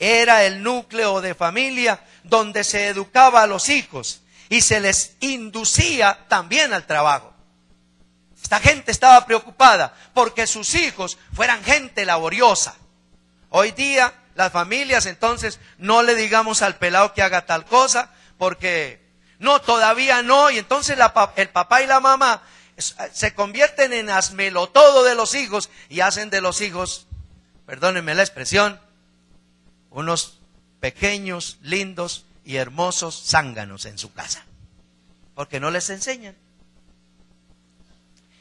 Era el núcleo de familia donde se educaba a los hijos y se les inducía también al trabajo. Esta gente estaba preocupada porque sus hijos fueran gente laboriosa. Hoy día las familias, entonces, no le digamos al pelado que haga tal cosa porque no, todavía no. Y entonces el papá y la mamá se convierten en hazmelotodo de los hijos y hacen de los hijos, perdónenme la expresión, unos pequeños, lindos y hermosos zánganos en su casa, porque no les enseñan.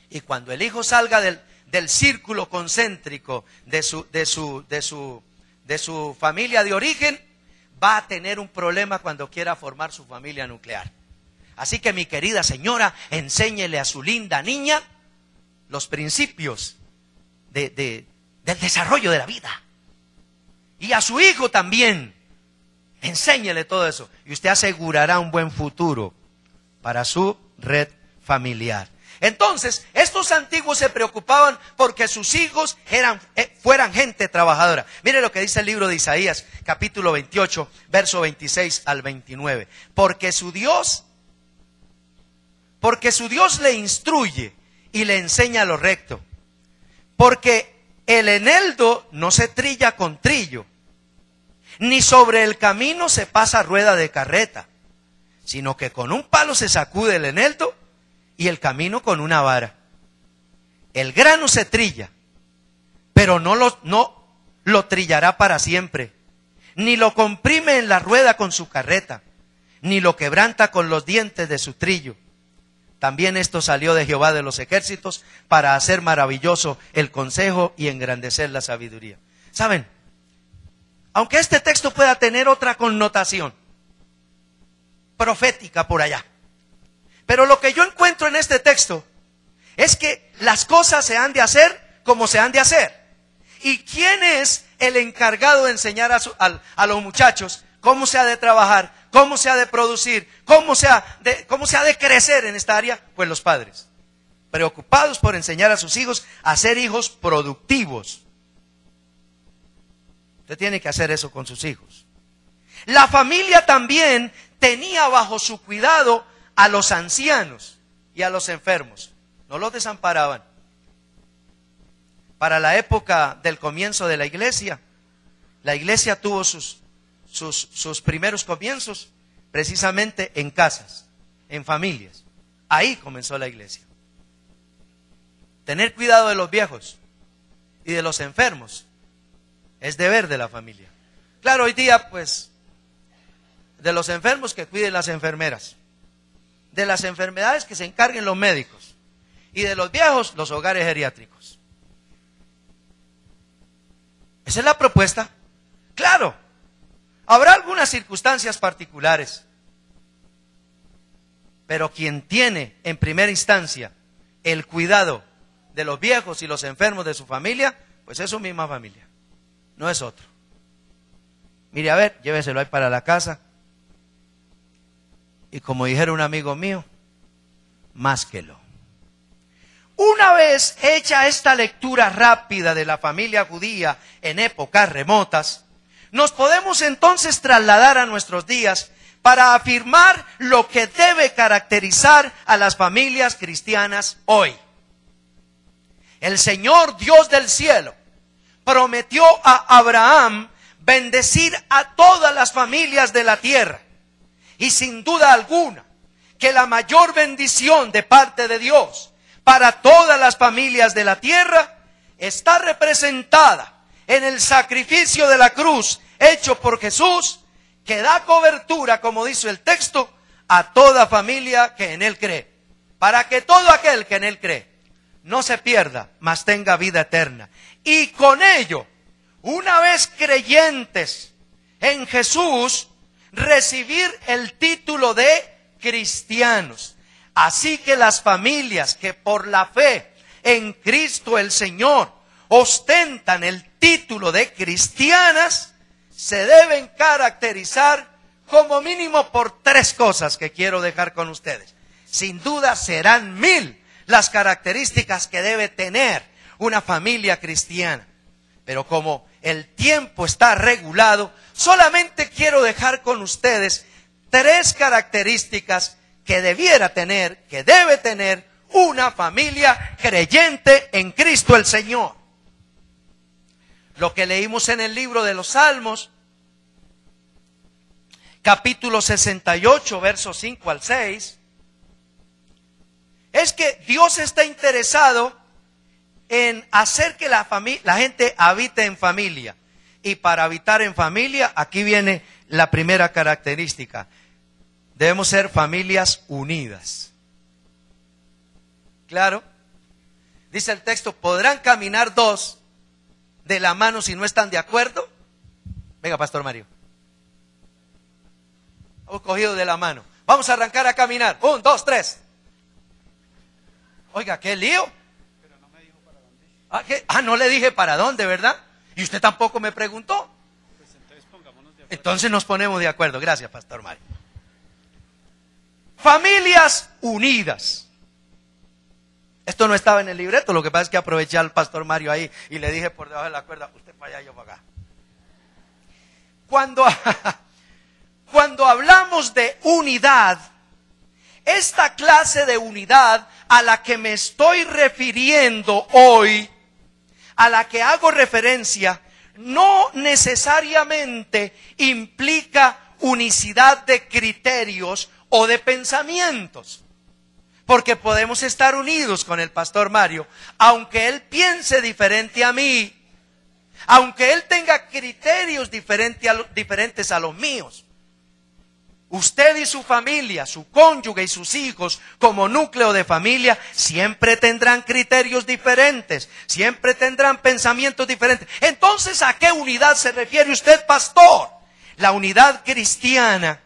Y cuando el hijo salga del círculo concéntrico de su familia de origen, va a tener un problema cuando quiera formar su familia nuclear. Así que, mi querida señora, enséñele a su linda niña los principios del desarrollo de la vida. Y a su hijo también, enséñele todo eso. Y usted asegurará un buen futuro para su red familiar. Entonces, estos antiguos se preocupaban porque sus hijos fueran gente trabajadora. Mire lo que dice el libro de Isaías, capítulo 28, verso 26 al 29. Porque su Dios le instruye y le enseña lo recto. Porque el eneldo no se trilla con trillo, ni sobre el camino se pasa rueda de carreta, sino que con un palo se sacude el eneldo y el camino con una vara. El grano se trilla, pero no lo trillará para siempre, ni lo comprime en la rueda con su carreta, ni lo quebranta con los dientes de su trillo. También esto salió de Jehová de los ejércitos para hacer maravilloso el consejo y engrandecer la sabiduría. ¿Saben? Aunque este texto pueda tener otra connotación profética por allá, pero lo que yo encuentro en este texto es que las cosas se han de hacer como se han de hacer. ¿Y quién es el encargado de enseñar a los muchachos cómo se ha de trabajar, cómo se ha de producir, cómo se ha de crecer en esta área? Pues los padres, preocupados por enseñar a sus hijos a ser hijos productivos. Usted tiene que hacer eso con sus hijos. La familia también tenía bajo su cuidado a los ancianos y a los enfermos. No los desamparaban. Para la época del comienzo de la iglesia tuvo sus primeros comienzos precisamente en casas, en familias. Ahí comenzó la iglesia. Tener cuidado de los viejos y de los enfermos es deber de la familia. Claro, hoy día, pues, de los enfermos que cuiden las enfermeras, de las enfermedades que se encarguen los médicos, y de los viejos, los hogares geriátricos. Esa es la propuesta. Claro, habrá algunas circunstancias particulares, pero quien tiene en primera instancia el cuidado de los viejos y los enfermos de su familia, pues es su misma familia, no es otro. Mire, a ver, lléveselo ahí para la casa. Y como dijera un amigo mío, másquelo. Una vez hecha esta lectura rápida de la familia judía en épocas remotas, nos podemos entonces trasladar a nuestros días para afirmar lo que debe caracterizar a las familias cristianas hoy. El Señor Dios del cielo prometió a Abraham bendecir a todas las familias de la tierra. Y sin duda alguna, que la mayor bendición de parte de Dios para todas las familias de la tierra está representada en el sacrificio de la cruz hecho por Jesús, que da cobertura, como dice el texto, a toda familia que en Él cree, para que todo aquel que en Él cree no se pierda, mas tenga vida eterna. Y con ello, una vez creyentes en Jesús, recibir el título de cristianos. Así que las familias que por la fe en Cristo el Señor ostentan el título de cristianas, se deben caracterizar como mínimo por tres cosas que quiero dejar con ustedes. Sin duda serán 1000 las características que debe tener una familia cristiana. Pero como el tiempo está regulado, Solamente quiero dejar con ustedes 3 características que debiera tener, que debe tener una familia creyente en Cristo el Señor. Lo que leímos en el libro de los Salmos, capítulo 68, versos 5 al 6, es que Dios está interesado en hacer que la gente habite en familia. Y para habitar en familia, aquí viene la primera característica. Debemos ser familias unidas. Claro. Dice el texto, ¿podrán caminar 2 de la mano si no están de acuerdo? Venga, Pastor Mario. Hemos cogido de la mano. Vamos a arrancar a caminar. 1, 2, 3. Oiga, qué lío. Pero no me dijo para dónde. No le dije para dónde, ¿verdad? Y usted tampoco me preguntó. Pues entonces pongámonos de acuerdo. Entonces nos ponemos de acuerdo. Gracias, Pastor Mario. Familias unidas. Esto no estaba en el libreto, lo que pasa es que aproveché al Pastor Mario ahí y le dije por debajo de la cuerda, usted para allá, yo para acá. Cuando hablamos de unidad, esta clase de unidad a la que me estoy refiriendo hoy, a la que hago referencia, no necesariamente implica unicidad de criterios o de pensamientos. Porque podemos estar unidos con el Pastor Mario, aunque él piense diferente a mí, aunque él tenga criterios diferentes a los míos. Usted y su familia, su cónyuge y sus hijos, como núcleo de familia, siempre tendrán criterios diferentes, siempre tendrán pensamientos diferentes. Entonces, ¿a qué unidad se refiere usted, pastor? La unidad cristiana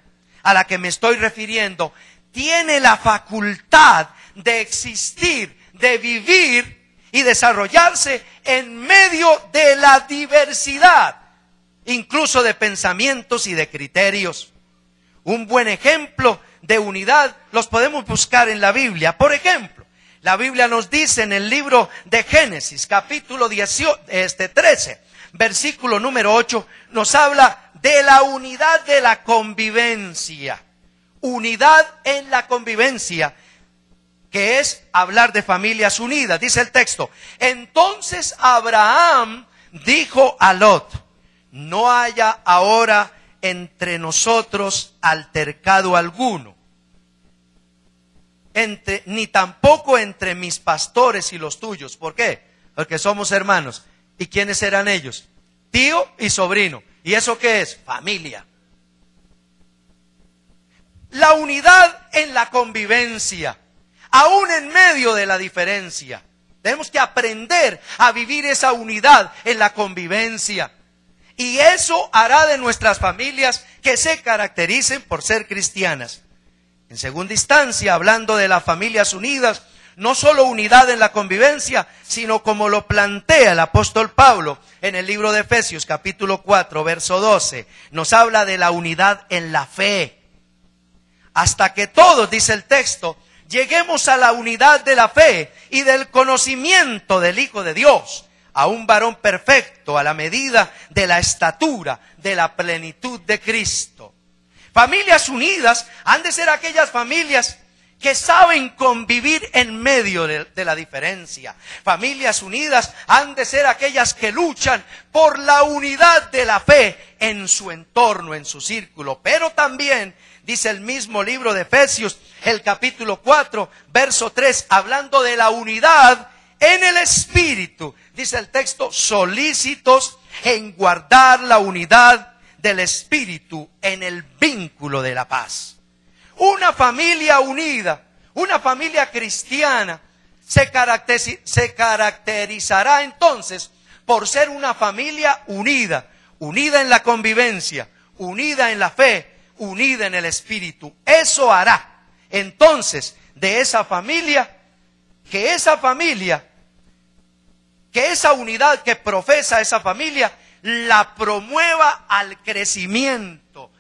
a la que me estoy refiriendo tiene la facultad de existir, de vivir y desarrollarse en medio de la diversidad, incluso de pensamientos y de criterios. Un buen ejemplo de unidad los podemos buscar en la Biblia. Por ejemplo, la Biblia nos dice en el libro de Génesis, capítulo 13, versículo número 8, nos habla de la unidad de la convivencia. Unidad en la convivencia, que es hablar de familias unidas. Dice el texto, entonces Abraham dijo a Lot, no haya ahora entre nosotros altercado alguno, ni tampoco entre mis pastores y los tuyos. ¿Por qué? Porque somos hermanos. ¿Y quiénes eran ellos? Tío y sobrino. ¿Y eso qué es? Familia. La unidad en la convivencia, aún en medio de la diferencia. Tenemos que aprender a vivir esa unidad en la convivencia. Y eso hará de nuestras familias que se caractericen por ser cristianas. En segunda instancia, hablando de las familias unidas, no solo unidad en la convivencia, sino como lo plantea el apóstol Pablo en el libro de Efesios, capítulo 4, verso 12, nos habla de la unidad en la fe. Hasta que todos, dice el texto, lleguemos a la unidad de la fe y del conocimiento del Hijo de Dios, a un varón perfecto, a la medida de la estatura, de la plenitud de Cristo. Familias unidas han de ser aquellas familias que saben convivir en medio de la diferencia. Familias unidas han de ser aquellas que luchan por la unidad de la fe en su entorno, en su círculo. Pero también, dice el mismo libro de Efesios, el capítulo 4, verso 3, hablando de la unidad en el Espíritu, dice el texto, solícitos en guardar la unidad del Espíritu en el vínculo de la paz. Una familia unida, una familia cristiana, se caracterizará entonces por ser una familia unida, unida en la convivencia, unida en la fe, unida en el Espíritu. Eso hará entonces de esa familia, que esa unidad que profesa esa familia, la promueva al crecimiento,